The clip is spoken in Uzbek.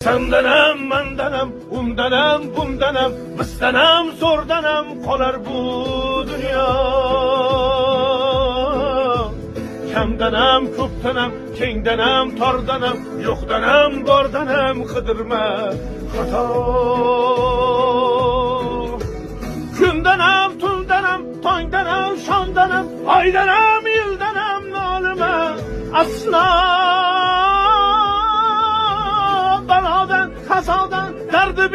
Sendanam, mandanam, undanam, bundanam, bizdanam, so'rdanam qolar bu dunyo. Kamdanam, ko'pdanam, kengdanam, tordanam, yo'qdanam, bordanam qidirma xato. Kundanam, tundanam, tongdanam, shomdanam, oydanam, yildanam nolima aslo. Balodan, qazodan, dardi